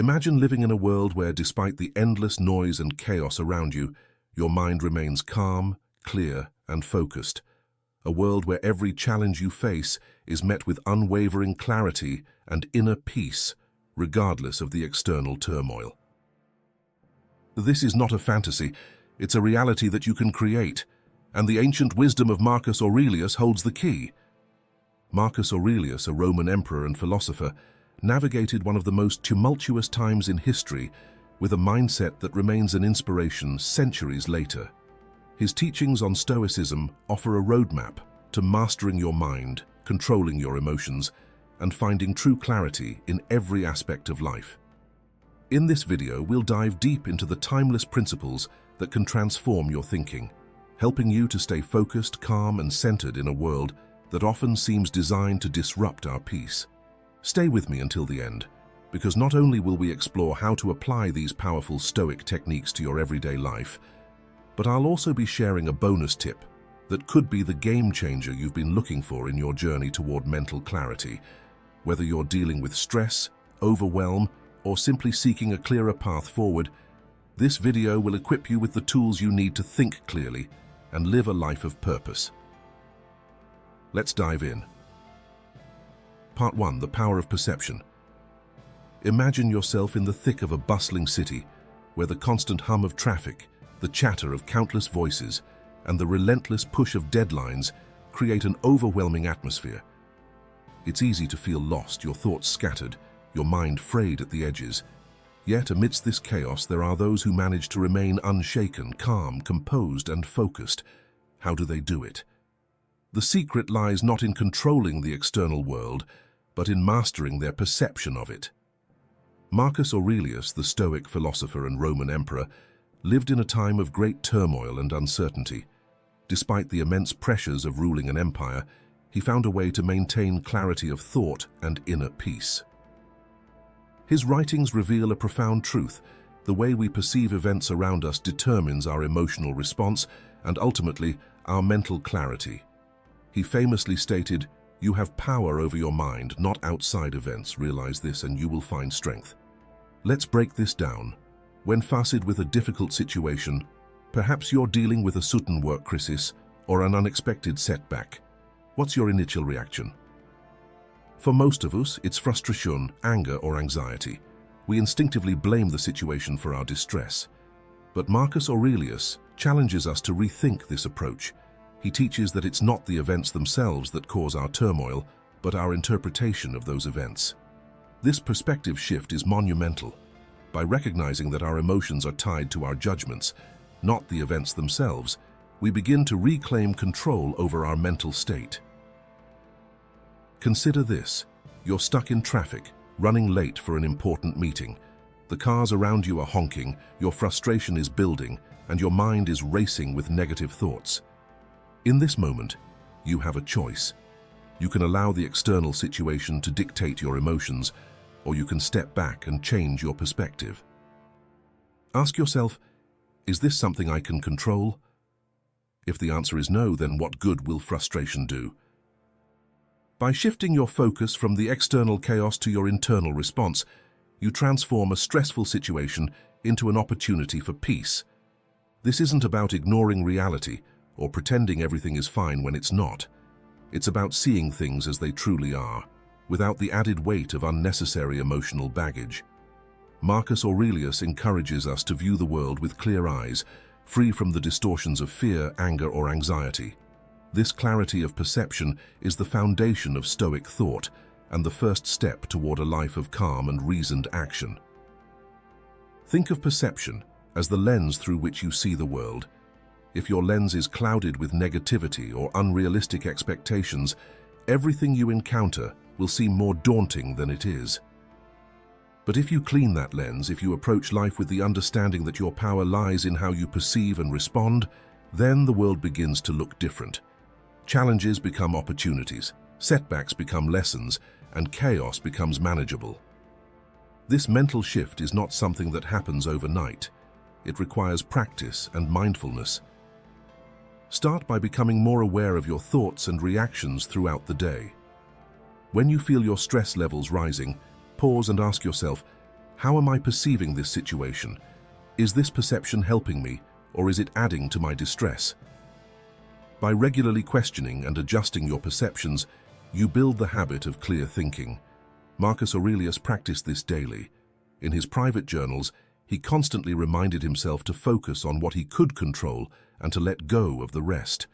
Imagine living in a world where, despite the endless noise and chaos around you, your mind remains calm, clear, and focused. A world where every challenge you face is met with unwavering clarity and inner peace, regardless of the external turmoil. This is not a fantasy, it's a reality that you can create, and the ancient wisdom of Marcus Aurelius holds the key. Marcus Aurelius, a Roman emperor and philosopher, navigated one of the most tumultuous times in history with a mindset that remains an inspiration centuries later. His teachings on Stoicism offer a roadmap to mastering your mind, controlling your emotions, and finding true clarity in every aspect of life. In this video, we'll dive deep into the timeless principles that can transform your thinking, helping you to stay focused, calm, and centered in a world that often seems designed to disrupt our peace. Stay with me until the end, because not only will we explore how to apply these powerful Stoic techniques to your everyday life, but I'll also be sharing a bonus tip that could be the game changer you've been looking for in your journey toward mental clarity. Whether you're dealing with stress, overwhelm, or simply seeking a clearer path forward, this video will equip you with the tools you need to think clearly and live a life of purpose. Let's dive in. Part 1. The power of perception. Imagine yourself in the thick of a bustling city where the constant hum of traffic, the chatter of countless voices, and the relentless push of deadlines create an overwhelming atmosphere. It's easy to feel lost, your thoughts scattered, your mind frayed at the edges. Yet amidst this chaos, there are those who manage to remain unshaken, calm, composed, and focused. How do they do it? The secret lies not in controlling the external world, but in mastering their perception of it. Marcus Aurelius, the Stoic philosopher and Roman emperor, lived in a time of great turmoil and uncertainty. Despite the immense pressures of ruling an empire, he found a way to maintain clarity of thought and inner peace. His writings reveal a profound truth. The way we perceive events around us determines our emotional response and ultimately our mental clarity. He famously stated, "You have power over your mind, not outside events. Realize this and you will find strength." Let's break this down. When faced with a difficult situation, perhaps you're dealing with a sudden work crisis or an unexpected setback, what's your initial reaction? For most of us, it's frustration, anger, or anxiety. We instinctively blame the situation for our distress. But Marcus Aurelius challenges us to rethink this approach. He teaches that it's not the events themselves that cause our turmoil, but our interpretation of those events. This perspective shift is monumental. By recognizing that our emotions are tied to our judgments, not the events themselves, we begin to reclaim control over our mental state. Consider this. You're stuck in traffic, running late for an important meeting. The cars around you are honking, your frustration is building, and your mind is racing with negative thoughts. In this moment, you have a choice. You can allow the external situation to dictate your emotions, or you can step back and change your perspective. Ask yourself, is this something I can control? If the answer is no, then what good will frustration do? By shifting your focus from the external chaos to your internal response, you transform a stressful situation into an opportunity for peace. This isn't about ignoring reality or pretending everything is fine when it's not. It's about seeing things as they truly are, without the added weight of unnecessary emotional baggage. Marcus Aurelius encourages us to view the world with clear eyes, free from the distortions of fear, anger, or anxiety. This clarity of perception is the foundation of Stoic thought and the first step toward a life of calm and reasoned action. Think of perception as the lens through which you see the world. If your lens is clouded with negativity or unrealistic expectations, everything you encounter will seem more daunting than it is. But if you clean that lens, if you approach life with the understanding that your power lies in how you perceive and respond, then the world begins to look different. Challenges become opportunities, setbacks become lessons, and chaos becomes manageable. This mental shift is not something that happens overnight. It requires practice and mindfulness. Start by becoming more aware of your thoughts and reactions throughout the day. When you feel your stress levels rising, pause and ask yourself, How am I perceiving this situation? Is this perception helping me, or is it adding to my distress? By regularly questioning and adjusting your perceptions, you build the habit of clear thinking. Marcus Aurelius practiced this daily. In his private journals, he constantly reminded himself to focus on what he could control and to let go of the rest.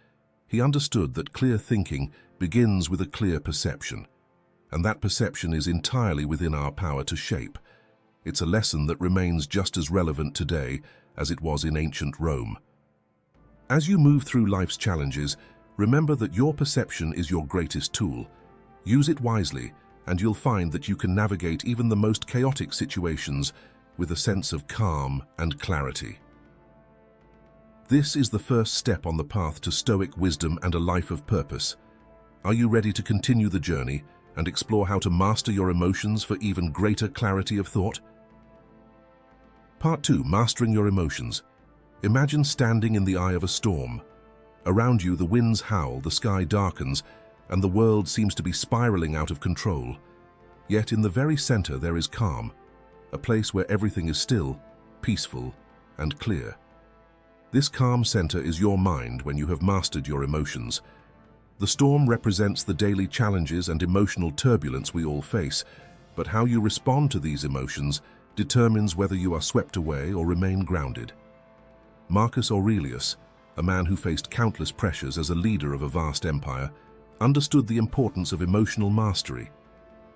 He understood that clear thinking begins with a clear perception, and that perception is entirely within our power to shape. It's a lesson that remains just as relevant today as it was in ancient Rome. As you move through life's challenges, remember that your perception is your greatest tool. Use it wisely, and you'll find that you can navigate even the most chaotic situations with a sense of calm and clarity. This is the first step on the path to Stoic wisdom and a life of purpose. Are you ready to continue the journey and explore how to master your emotions for even greater clarity of thought? Part 2. Mastering your emotions. Imagine standing in the eye of a storm. Around you, the winds howl, the sky darkens, and the world seems to be spiraling out of control. Yet in the very center there is calm, a place where everything is still, peaceful, and clear. This calm center is your mind when you have mastered your emotions. The storm represents the daily challenges and emotional turbulence we all face, but how you respond to these emotions determines whether you are swept away or remain grounded. Marcus Aurelius, a man who faced countless pressures as a leader of a vast empire, understood the importance of emotional mastery.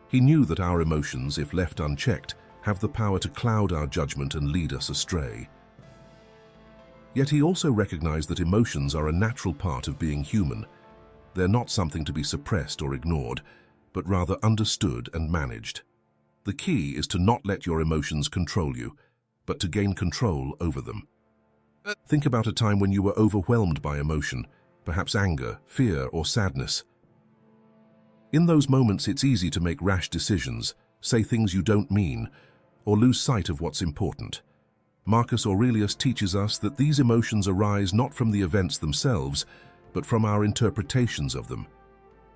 He knew that our emotions, if left unchecked, have the power to cloud our judgment and lead us astray. Yet he also recognized that emotions are a natural part of being human. They're not something to be suppressed or ignored, but rather understood and managed. The key is to not let your emotions control you, but to gain control over them. Think about a time when you were overwhelmed by emotion, perhaps anger, fear, or sadness. In those moments, it's easy to make rash decisions, say things you don't mean, or lose sight of what's important. Marcus Aurelius teaches us that these emotions arise not from the events themselves, but from our interpretations of them.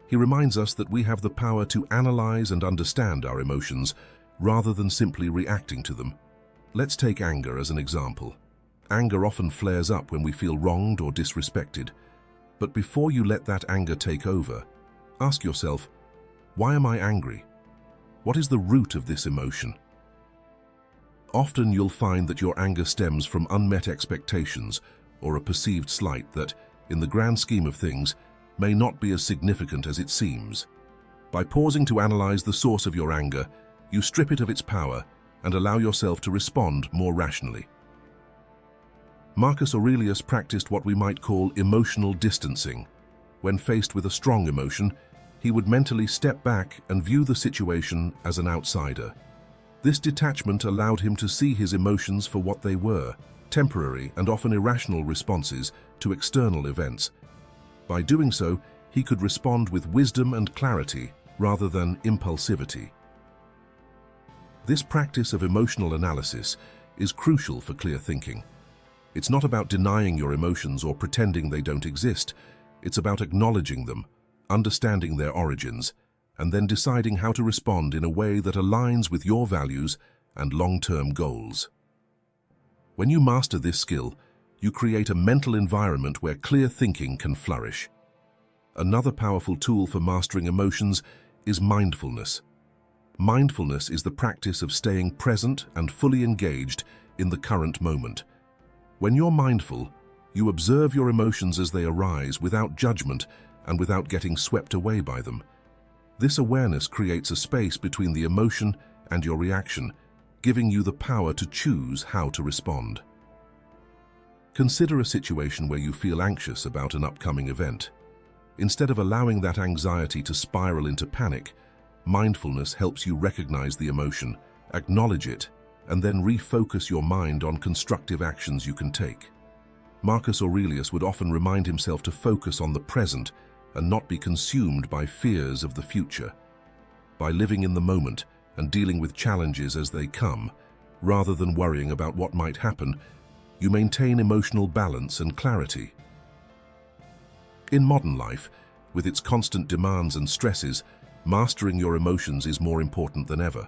He reminds us that we have the power to analyze and understand our emotions, rather than simply reacting to them. Let's take anger as an example. Anger often flares up when we feel wronged or disrespected. But before you let that anger take over, ask yourself, why am I angry? What is the root of this emotion? Often you'll find that your anger stems from unmet expectations or a perceived slight that, in the grand scheme of things, may not be as significant as it seems. By pausing to analyze the source of your anger, you strip it of its power and allow yourself to respond more rationally. Marcus Aurelius practiced what we might call emotional distancing. When faced with a strong emotion, he would mentally step back and view the situation as an outsider. This detachment allowed him to see his emotions for what they were, temporary and often irrational responses to external events. By doing so, he could respond with wisdom and clarity rather than impulsivity. This practice of emotional analysis is crucial for clear thinking. It's not about denying your emotions or pretending they don't exist. It's about acknowledging them, understanding their origins, and then deciding how to respond in a way that aligns with your values and long-term goals. When you master this skill, you create a mental environment where clear thinking can flourish. Another powerful tool for mastering emotions is mindfulness. Mindfulness is the practice of staying present and fully engaged in the current moment. When you're mindful, you observe your emotions as they arise without judgment and without getting swept away by them. This awareness creates a space between the emotion and your reaction, giving you the power to choose how to respond. Consider a situation where you feel anxious about an upcoming event. Instead of allowing that anxiety to spiral into panic, mindfulness helps you recognize the emotion, acknowledge it, and then refocus your mind on constructive actions you can take. Marcus Aurelius would often remind himself to focus on the present and not be consumed by fears of the future. By living in the moment and dealing with challenges as they come, rather than worrying about what might happen, you maintain emotional balance and clarity. In modern life, with its constant demands and stresses, mastering your emotions is more important than ever.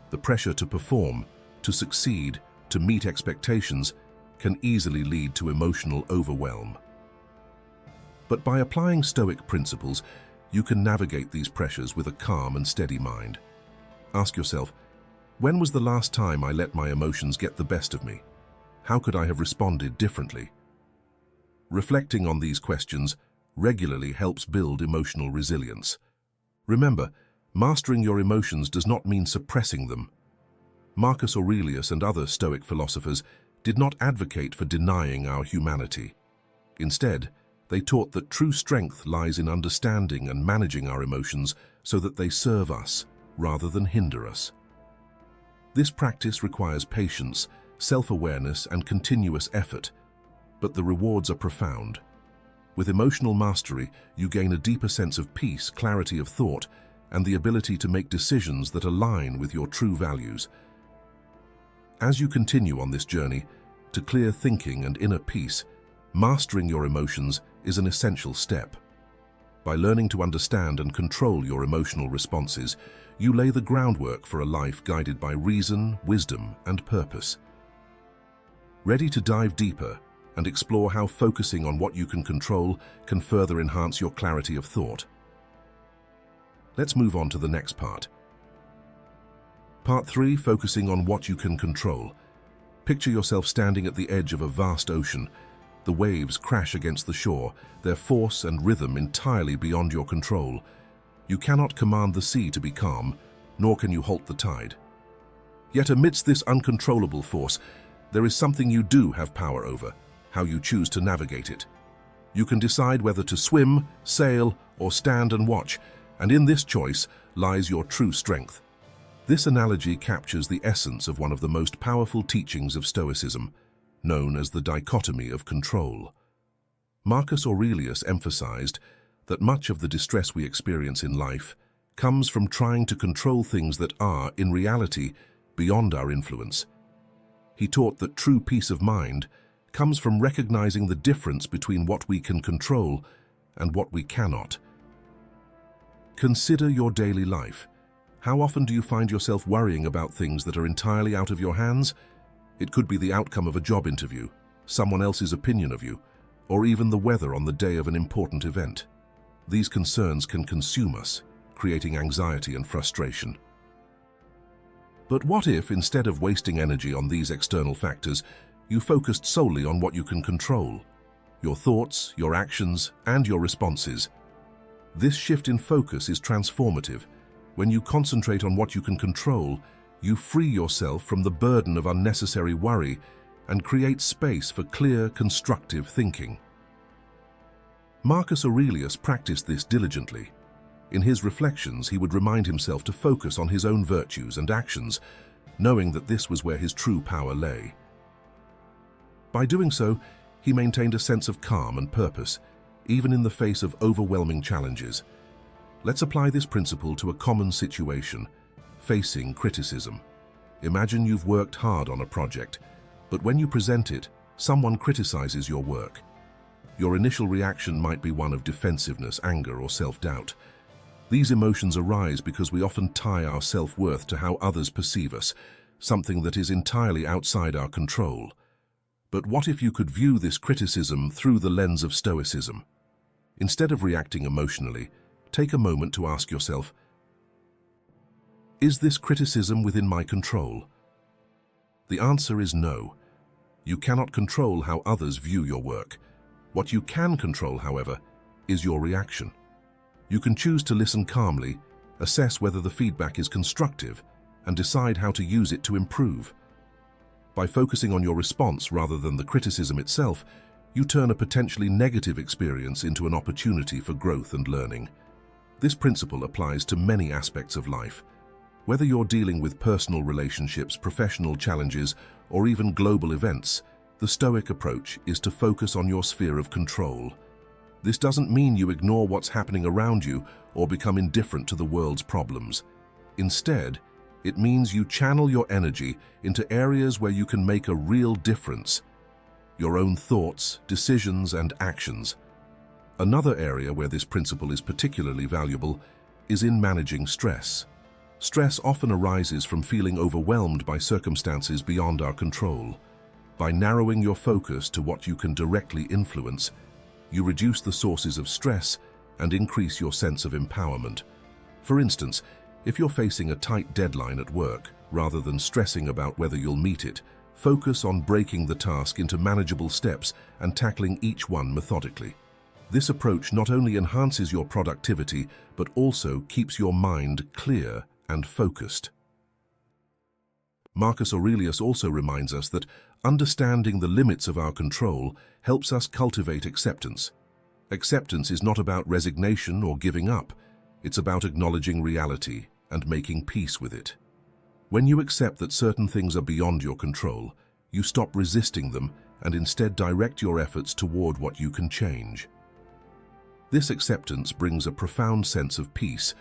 The pressure to perform, to succeed, to meet expectations, can easily lead to emotional overwhelm. But by applying Stoic principles, you can navigate these pressures with a calm and steady mind. Ask yourself, when was the last time I let my emotions get the best of me? How could I have responded differently? Reflecting on these questions regularly helps build emotional resilience. Remember, mastering your emotions does not mean suppressing them. Marcus Aurelius and other Stoic philosophers did not advocate for denying our humanity. Instead, they taught that true strength lies in understanding and managing our emotions so that they serve us rather than hinder us. This practice requires patience, self-awareness, and continuous effort, but the rewards are profound. With emotional mastery, you gain a deeper sense of peace, clarity of thought, and the ability to make decisions that align with your true values. As you continue on this journey to clear thinking and inner peace, mastering your emotions is an essential step. By learning to understand and control your emotional responses, you lay the groundwork for a life guided by reason, wisdom, and purpose. Ready to dive deeper and explore how focusing on what you can control can further enhance your clarity of thought? Let's move on to the next part. Part 3, focusing on what you can control. Picture yourself standing at the edge of a vast ocean. The waves crash against the shore, their force and rhythm entirely beyond your control. You cannot command the sea to be calm, nor can you halt the tide. Yet amidst this uncontrollable force, there is something you do have power over: how you choose to navigate it. You can decide whether to swim, sail, or stand and watch, and in this choice lies your true strength. This analogy captures the essence of one of the most powerful teachings of Stoicism, known as the dichotomy of control. Marcus Aurelius emphasized that much of the distress we experience in life comes from trying to control things that are, in reality, beyond our influence. He taught that true peace of mind comes from recognizing the difference between what we can control and what we cannot. Consider your daily life. How often do you find yourself worrying about things that are entirely out of your hands? It could be the outcome of a job interview, someone else's opinion of you, or even the weather on the day of an important event. These concerns can consume us, creating anxiety and frustration. But what if, instead of wasting energy on these external factors, you focused solely on what you can control: your thoughts, your actions, and your responses? This shift in focus is transformative. When you concentrate on what you can control, you free yourself from the burden of unnecessary worry and create space for clear, constructive thinking. Marcus Aurelius practiced this diligently. In his reflections, he would remind himself to focus on his own virtues and actions, knowing that this was where his true power lay. By doing so, he maintained a sense of calm and purpose, even in the face of overwhelming challenges. Let's apply this principle to a common situation: facing criticism. Imagine you've worked hard on a project, but when you present it, someone criticizes your work. Your initial reaction might be one of defensiveness, anger, or self-doubt. These emotions arise because we often tie our self-worth to how others perceive us, something that is entirely outside our control. But what if you could view this criticism through the lens of Stoicism? Instead of reacting emotionally, take a moment to ask yourself, is this criticism within my control? The answer is no. You cannot control how others view your work. What you can control, however, is your reaction. You can choose to listen calmly, assess whether the feedback is constructive, and decide how to use it to improve. By focusing on your response rather than the criticism itself, you turn a potentially negative experience into an opportunity for growth and learning. This principle applies to many aspects of life. Whether you're dealing with personal relationships, professional challenges, or even global events, the Stoic approach is to focus on your sphere of control. This doesn't mean you ignore what's happening around you or become indifferent to the world's problems. Instead, it means you channel your energy into areas where you can make a real difference: your own thoughts, decisions, and actions. Another area where this principle is particularly valuable is in managing stress. Stress often arises from feeling overwhelmed by circumstances beyond our control. By narrowing your focus to what you can directly influence, you reduce the sources of stress and increase your sense of empowerment. For instance, if you're facing a tight deadline at work, rather than stressing about whether you'll meet it, focus on breaking the task into manageable steps and tackling each one methodically. This approach not only enhances your productivity, but also keeps your mind clear and focused. Marcus Aurelius also reminds us that understanding the limits of our control helps us cultivate acceptance. Acceptance is not about resignation or giving up. It's about acknowledging reality and making peace with it. When you accept that certain things are beyond your control, you stop resisting them and instead direct your efforts toward what you can change. This acceptance brings a profound sense of peace,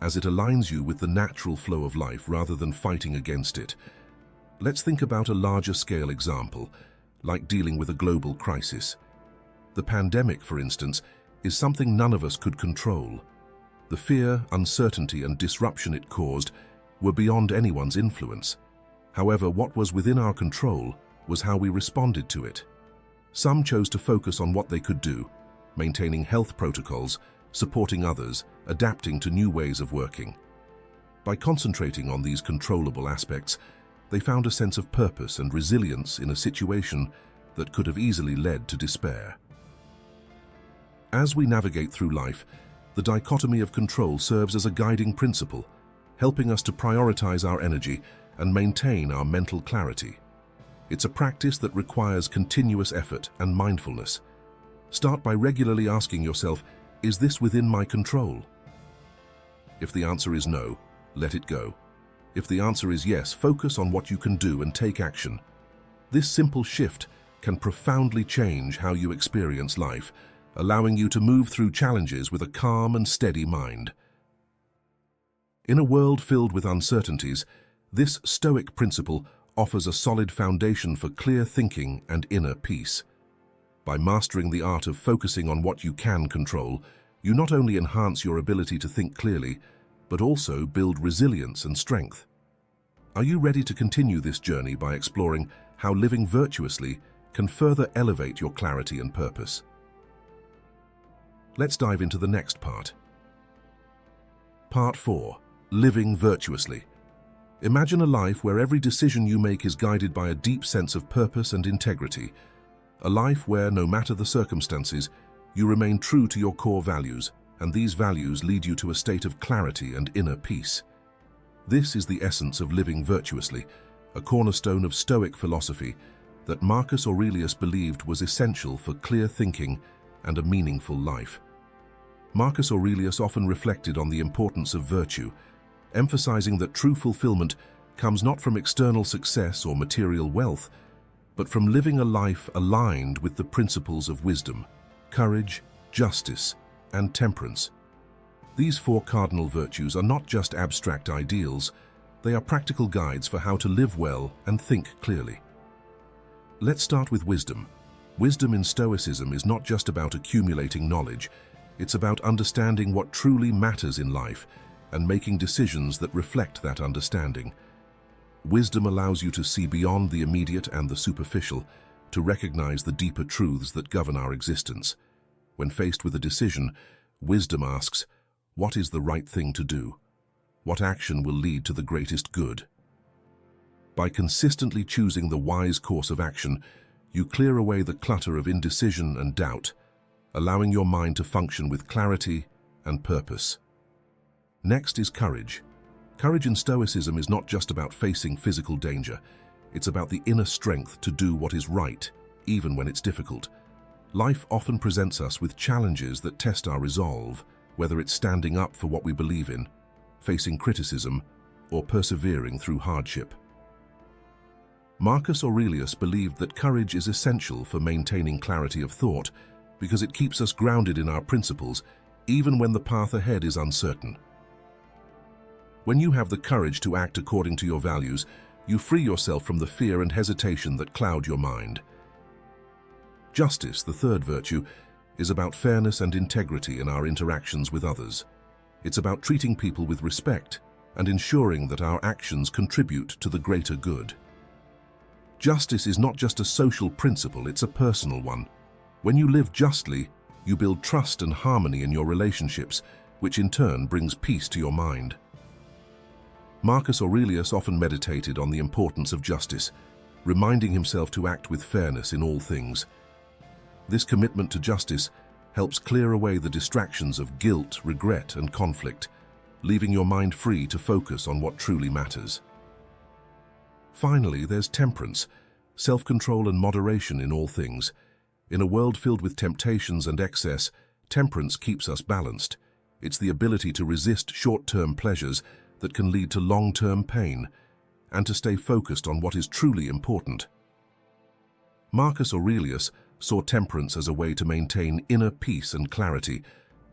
as it aligns you with the natural flow of life rather than fighting against it. Let's think about a larger scale example, like dealing with a global crisis. The pandemic, for instance, is something none of us could control. The fear, uncertainty, and disruption it caused were beyond anyone's influence. However, what was within our control was how we responded to it. Some chose to focus on what they could do, maintaining health protocols, supporting others, adapting to new ways of working. By concentrating on these controllable aspects, they found a sense of purpose and resilience in a situation that could have easily led to despair. As we navigate through life, the dichotomy of control serves as a guiding principle, helping us to prioritize our energy and maintain our mental clarity. It's a practice that requires continuous effort and mindfulness. Start by regularly asking yourself, is this within my control? If the answer is no, let it go. If the answer is yes, focus on what you can do and take action. This simple shift can profoundly change how you experience life, allowing you to move through challenges with a calm and steady mind. In a world filled with uncertainties, this Stoic principle offers a solid foundation for clear thinking and inner peace. By mastering the art of focusing on what you can control, you not only enhance your ability to think clearly, but also build resilience and strength. Are you ready to continue this journey by exploring how living virtuously can further elevate your clarity and purpose? Let's dive into the next part. Part 4. Living virtuously. Imagine a life where every decision you make is guided by a deep sense of purpose and integrity. A life where, no matter the circumstances, you remain true to your core values, and these values lead you to a state of clarity and inner peace. This is the essence of living virtuously, a cornerstone of Stoic philosophy that Marcus Aurelius believed was essential for clear thinking and a meaningful life. Marcus Aurelius often reflected on the importance of virtue, emphasizing that true fulfillment comes not from external success or material wealth, but from living a life aligned with the principles of wisdom, courage, justice, and temperance. These four cardinal virtues are not just abstract ideals, they are practical guides for how to live well and think clearly. Let's start with wisdom. Wisdom in Stoicism is not just about accumulating knowledge, it's about understanding what truly matters in life and making decisions that reflect that understanding. Wisdom allows you to see beyond the immediate and the superficial, to recognize the deeper truths that govern our existence. When faced with a decision, wisdom asks, what is the right thing to do? What action will lead to the greatest good? By consistently choosing the wise course of action, you clear away the clutter of indecision and doubt, allowing your mind to function with clarity and purpose. Next is courage. Courage in Stoicism is not just about facing physical danger. It's about the inner strength to do what is right, even when it's difficult. Life often presents us with challenges that test our resolve, whether it's standing up for what we believe in, facing criticism, or persevering through hardship. Marcus Aurelius believed that courage is essential for maintaining clarity of thought because it keeps us grounded in our principles, even when the path ahead is uncertain. When you have the courage to act according to your values, you free yourself from the fear and hesitation that cloud your mind. Justice, the third virtue, is about fairness and integrity in our interactions with others. It's about treating people with respect, and ensuring that our actions contribute to the greater good. Justice is not just a social principle, it's a personal one. When you live justly, you build trust and harmony in your relationships, which in turn brings peace to your mind. Marcus Aurelius often meditated on the importance of justice, reminding himself to act with fairness in all things. This commitment to justice helps clear away the distractions of guilt, regret, and conflict, leaving your mind free to focus on what truly matters. Finally, there's temperance, self-control and moderation in all things. In a world filled with temptations and excess, temperance keeps us balanced. It's the ability to resist short-term pleasures that can lead to long-term pain, and to stay focused on what is truly important. Marcus Aurelius saw temperance as a way to maintain inner peace and clarity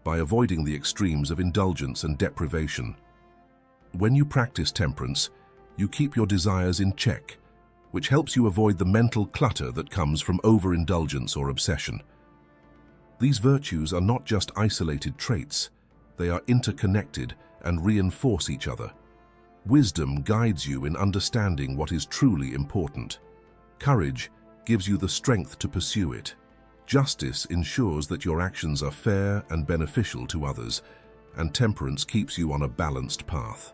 by avoiding the extremes of indulgence and deprivation. When you practice temperance, you keep your desires in check, which helps you avoid the mental clutter that comes from overindulgence or obsession. These virtues are not just isolated traits, they are interconnected and reinforce each other. Wisdom guides you in understanding what is truly important. Courage gives you the strength to pursue it. Justice ensures that your actions are fair and beneficial to others, and temperance keeps you on a balanced path.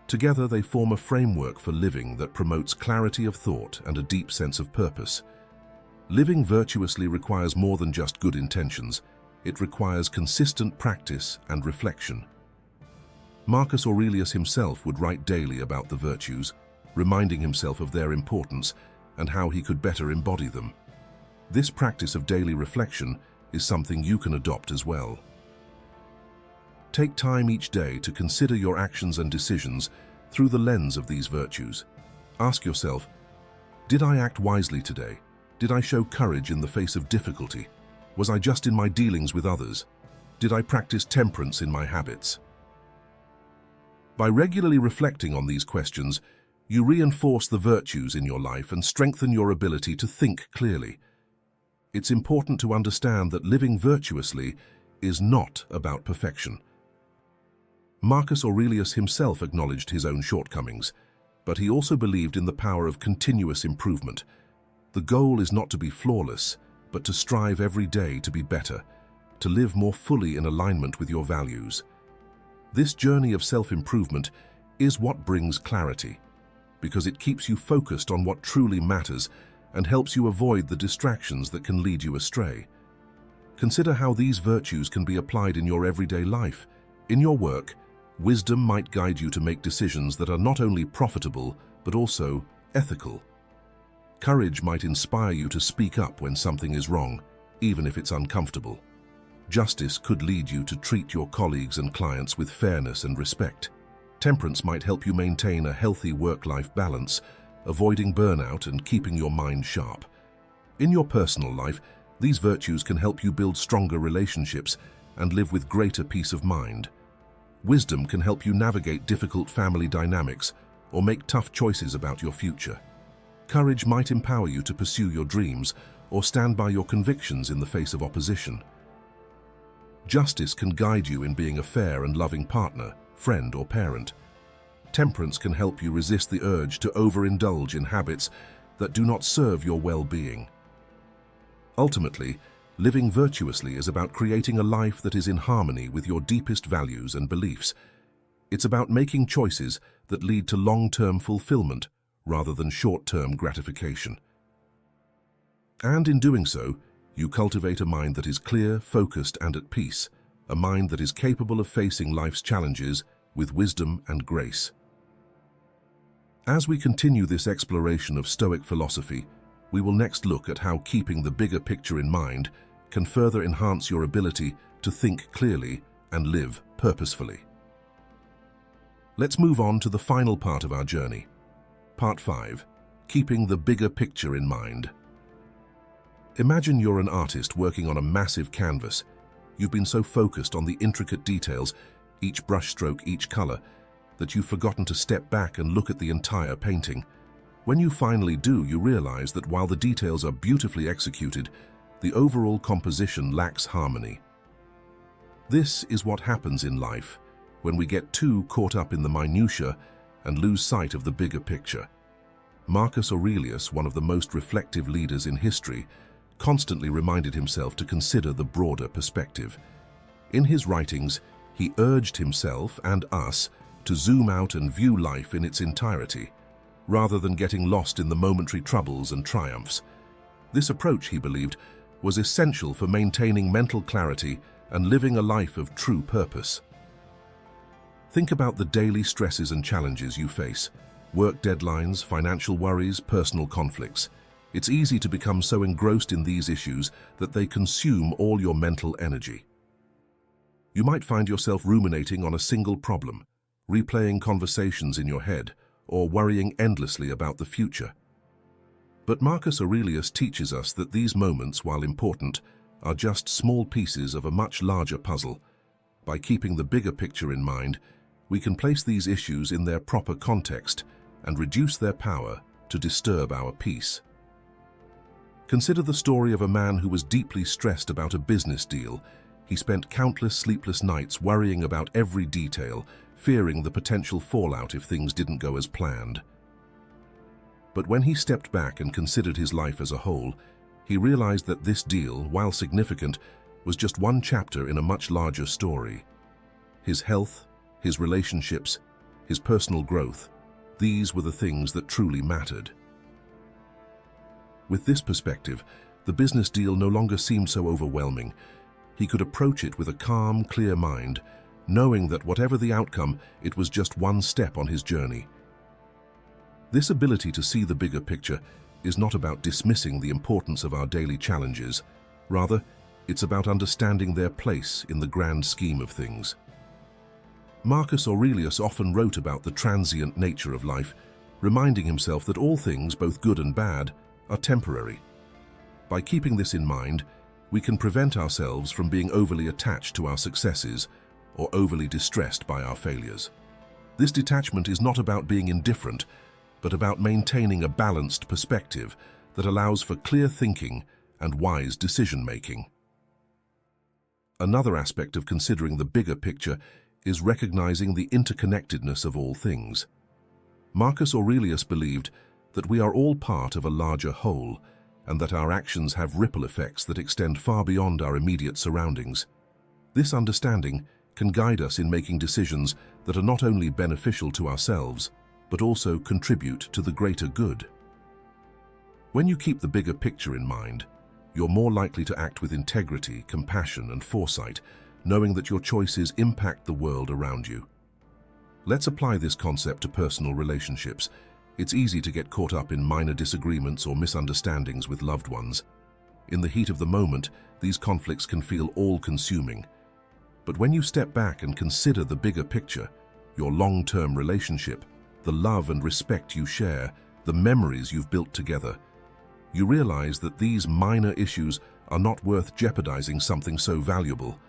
Together they form a framework for living that promotes clarity of thought and a deep sense of purpose. Living virtuously requires more than just good intentions. It requires consistent practice and reflection. Marcus Aurelius himself would write daily about the virtues, reminding himself of their importance and how he could better embody them. This practice of daily reflection is something you can adopt as well. Take time each day to consider your actions and decisions through the lens of these virtues. Ask yourself, did I act wisely today? Did I show courage in the face of difficulty? Was I just in my dealings with others? Did I practice temperance in my habits? By regularly reflecting on these questions, you reinforce the virtues in your life and strengthen your ability to think clearly. It's important to understand that living virtuously is not about perfection. Marcus Aurelius himself acknowledged his own shortcomings, but he also believed in the power of continuous improvement. The goal is not to be flawless, but to strive every day to be better, to live more fully in alignment with your values. This journey of self-improvement is what brings clarity, because it keeps you focused on what truly matters and helps you avoid the distractions that can lead you astray. Consider how these virtues can be applied in your everyday life. In your work, wisdom might guide you to make decisions that are not only profitable, but also ethical. Courage might inspire you to speak up when something is wrong, even if it's uncomfortable. Justice could lead you to treat your colleagues and clients with fairness and respect. Temperance might help you maintain a healthy work-life balance, avoiding burnout and keeping your mind sharp. In your personal life, these virtues can help you build stronger relationships and live with greater peace of mind. Wisdom can help you navigate difficult family dynamics or make tough choices about your future. Courage might empower you to pursue your dreams or stand by your convictions in the face of opposition. Justice can guide you in being a fair and loving partner, friend, or parent. Temperance can help you resist the urge to overindulge in habits that do not serve your well-being. Ultimately, living virtuously is about creating a life that is in harmony with your deepest values and beliefs. It's about making choices that lead to long-term fulfillment rather than short-term gratification. And in doing so, you cultivate a mind that is clear, focused, and at peace, a mind that is capable of facing life's challenges with wisdom and grace. As we continue this exploration of Stoic philosophy, we will next look at how keeping the bigger picture in mind can further enhance your ability to think clearly and live purposefully. Let's move on to the final part of our journey. Part 5. Keeping the bigger picture in mind. Imagine you're an artist working on a massive canvas. You've been so focused on the intricate details, each brushstroke, each color, that you've forgotten to step back and look at the entire painting. When you finally do, you realize that while the details are beautifully executed, the overall composition lacks harmony. This is what happens in life. when we get too caught up in the minutiae and lose sight of the bigger picture. Marcus Aurelius, one of the most reflective leaders in history, constantly reminded himself to consider the broader perspective. In his writings, he urged himself and us to zoom out and view life in its entirety, rather than getting lost in the momentary troubles and triumphs. This approach, he believed, was essential for maintaining mental clarity and living a life of true purpose. Think about the daily stresses and challenges you face: work deadlines, financial worries, personal conflicts. It's easy to become so engrossed in these issues that they consume all your mental energy. You might find yourself ruminating on a single problem, replaying conversations in your head, or worrying endlessly about the future. But Marcus Aurelius teaches us that these moments, while important, are just small pieces of a much larger puzzle. By keeping the bigger picture in mind, we can place these issues in their proper context and reduce their power to disturb our peace. Consider the story of a man who was deeply stressed about a business deal. He spent countless sleepless nights worrying about every detail, fearing the potential fallout if things didn't go as planned. But when he stepped back and considered his life as a whole, he realized that this deal, while significant, was just one chapter in a much larger story. His health, his relationships, his personal growth, these were the things that truly mattered. With this perspective, the business deal no longer seemed so overwhelming. He could approach it with a calm, clear mind, knowing that whatever the outcome, it was just one step on his journey. This ability to see the bigger picture is not about dismissing the importance of our daily challenges. Rather, it's about understanding their place in the grand scheme of things. Marcus Aurelius often wrote about the transient nature of life, reminding himself that all things, both good and bad, are temporary. By keeping this in mind, we can prevent ourselves from being overly attached to our successes or overly distressed by our failures. This detachment is not about being indifferent, but about maintaining a balanced perspective that allows for clear thinking and wise decision-making. Another aspect of considering the bigger picture is recognizing the interconnectedness of all things. Marcus Aurelius believed that we are all part of a larger whole, and that our actions have ripple effects that extend far beyond our immediate surroundings. This understanding can guide us in making decisions that are not only beneficial to ourselves, but also contribute to the greater good. When you keep the bigger picture in mind, you're more likely to act with integrity, compassion, and foresight, knowing that your choices impact the world around you. Let's apply this concept to personal relationships. It's easy to get caught up in minor disagreements or misunderstandings with loved ones. In the heat of the moment, these conflicts can feel all-consuming. But when you step back and consider the bigger picture, your long-term relationship, the love and respect you share, the memories you've built together, you realize that these minor issues are not worth jeopardizing something so valuable.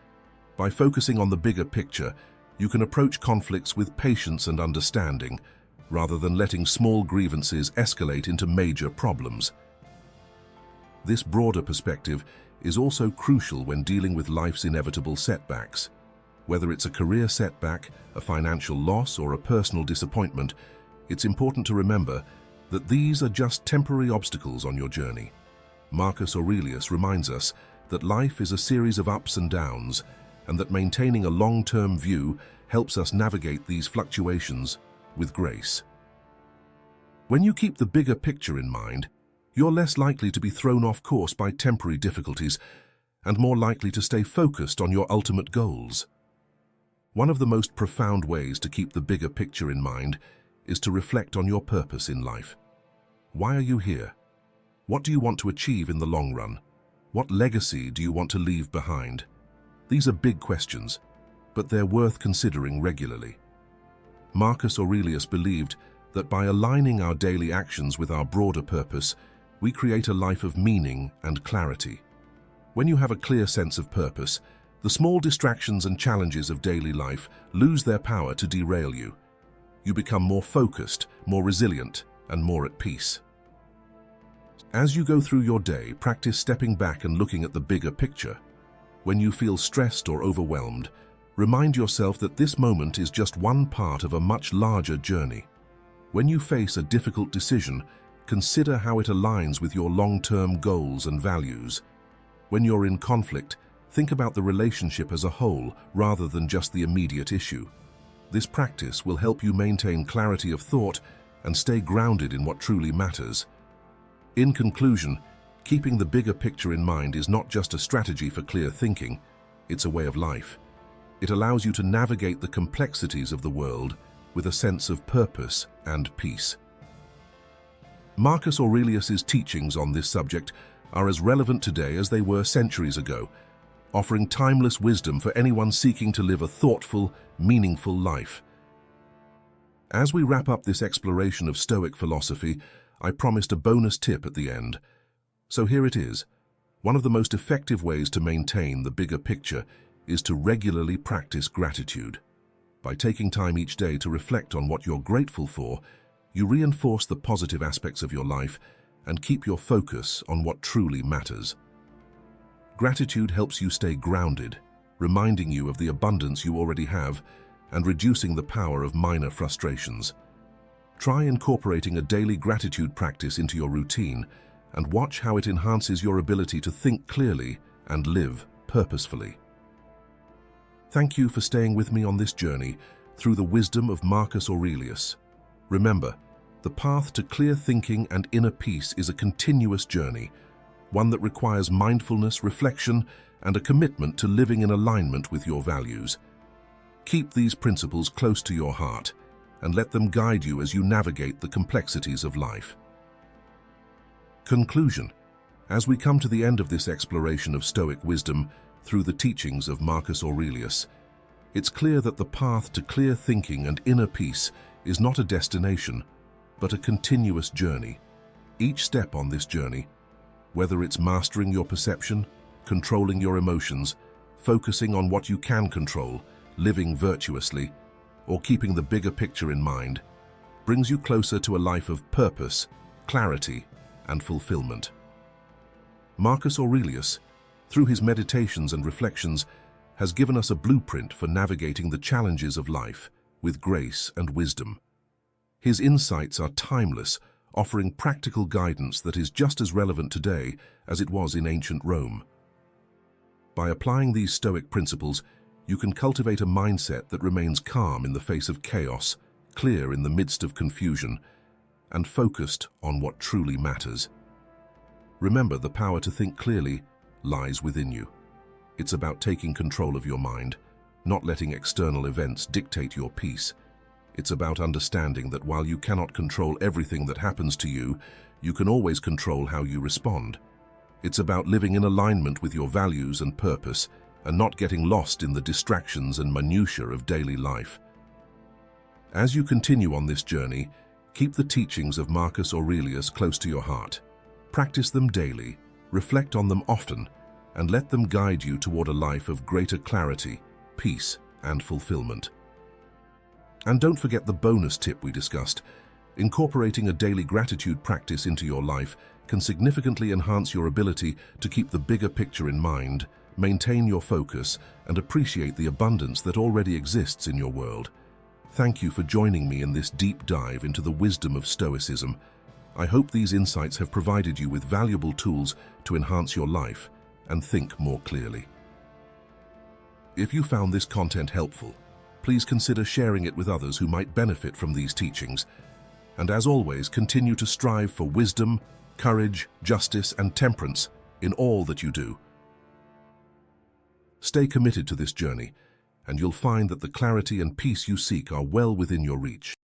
By focusing on the bigger picture, you can approach conflicts with patience and understanding, rather than letting small grievances escalate into major problems. This broader perspective is also crucial when dealing with life's inevitable setbacks. Whether it's a career setback, a financial loss, or a personal disappointment, it's important to remember that these are just temporary obstacles on your journey. Marcus Aurelius reminds us that life is a series of ups and downs, and that maintaining a long-term view helps us navigate these fluctuations with grace. When you keep the bigger picture in mind, you're less likely to be thrown off course by temporary difficulties and more likely to stay focused on your ultimate goals. One of the most profound ways to keep the bigger picture in mind is to reflect on your purpose in life. Why are you here? What do you want to achieve in the long run? What legacy do you want to leave behind? These are big questions, but they're worth considering regularly. Marcus Aurelius believed that by aligning our daily actions with our broader purpose, we create a life of meaning and clarity. When you have a clear sense of purpose, the small distractions and challenges of daily life lose their power to derail you. You become more focused, more resilient, and more at peace. As you go through your day, practice stepping back and looking at the bigger picture. When you feel stressed or overwhelmed, Remind yourself that this moment is just one part of a much larger journey. When you face a difficult decision, consider how it aligns with your long-term goals and values. When you're in conflict, think about the relationship as a whole rather than just the immediate issue. This practice will help you maintain clarity of thought and stay grounded in what truly matters. In conclusion, keeping the bigger picture in mind is not just a strategy for clear thinking, it's a way of life. It allows you to navigate the complexities of the world with a sense of purpose and peace. Marcus Aurelius's teachings on this subject are as relevant today as they were centuries ago, offering timeless wisdom for anyone seeking to live a thoughtful, meaningful life. As we wrap up this exploration of Stoic philosophy, I promised a bonus tip at the end. So here it is. One of the most effective ways to maintain the bigger picture is to regularly practice gratitude. By taking time each day to reflect on what you're grateful for, you reinforce the positive aspects of your life and keep your focus on what truly matters. Gratitude helps you stay grounded, reminding you of the abundance you already have and reducing the power of minor frustrations. Try incorporating a daily gratitude practice into your routine and watch how it enhances your ability to think clearly and live purposefully. Thank you for staying with me on this journey through the wisdom of Marcus Aurelius. Remember, the path to clear thinking and inner peace is a continuous journey, one that requires mindfulness, reflection, and a commitment to living in alignment with your values. Keep these principles close to your heart and let them guide you as you navigate the complexities of life. Conclusion. As we come to the end of this exploration of Stoic wisdom through the teachings of Marcus Aurelius, it's clear that the path to clear thinking and inner peace is not a destination, but a continuous journey. Each step on this journey, whether it's mastering your perception, controlling your emotions, focusing on what you can control, living virtuously, or keeping the bigger picture in mind, brings you closer to a life of purpose, clarity, and fulfillment. Marcus Aurelius, through his meditations and reflections, has given us a blueprint for navigating the challenges of life with grace and wisdom. His insights are timeless, offering practical guidance that is just as relevant today as it was in ancient Rome. By applying these Stoic principles, you can cultivate a mindset that remains calm in the face of chaos, clear in the midst of confusion, and focused on what truly matters. Remember, the power to think clearly lies within you. It's about taking control of your mind, not letting external events dictate your peace. It's about understanding that while you cannot control everything that happens to you, you can always control how you respond. It's about living in alignment with your values and purpose, and not getting lost in the distractions and minutiae of daily life. As you continue on this journey, keep the teachings of Marcus Aurelius close to your heart. Practice them daily, reflect on them often, and let them guide you toward a life of greater clarity, peace, and fulfillment. And don't forget the bonus tip we discussed. Incorporating a daily gratitude practice into your life can significantly enhance your ability to keep the bigger picture in mind, maintain your focus, and appreciate the abundance that already exists in your world. Thank you for joining me in this deep dive into the wisdom of Stoicism. I hope these insights have provided you with valuable tools to enhance your life and think more clearly. If you found this content helpful, please consider sharing it with others who might benefit from these teachings. And as always, continue to strive for wisdom, courage, justice, and temperance in all that you do. Stay committed to this journey, and you'll find that the clarity and peace you seek are well within your reach.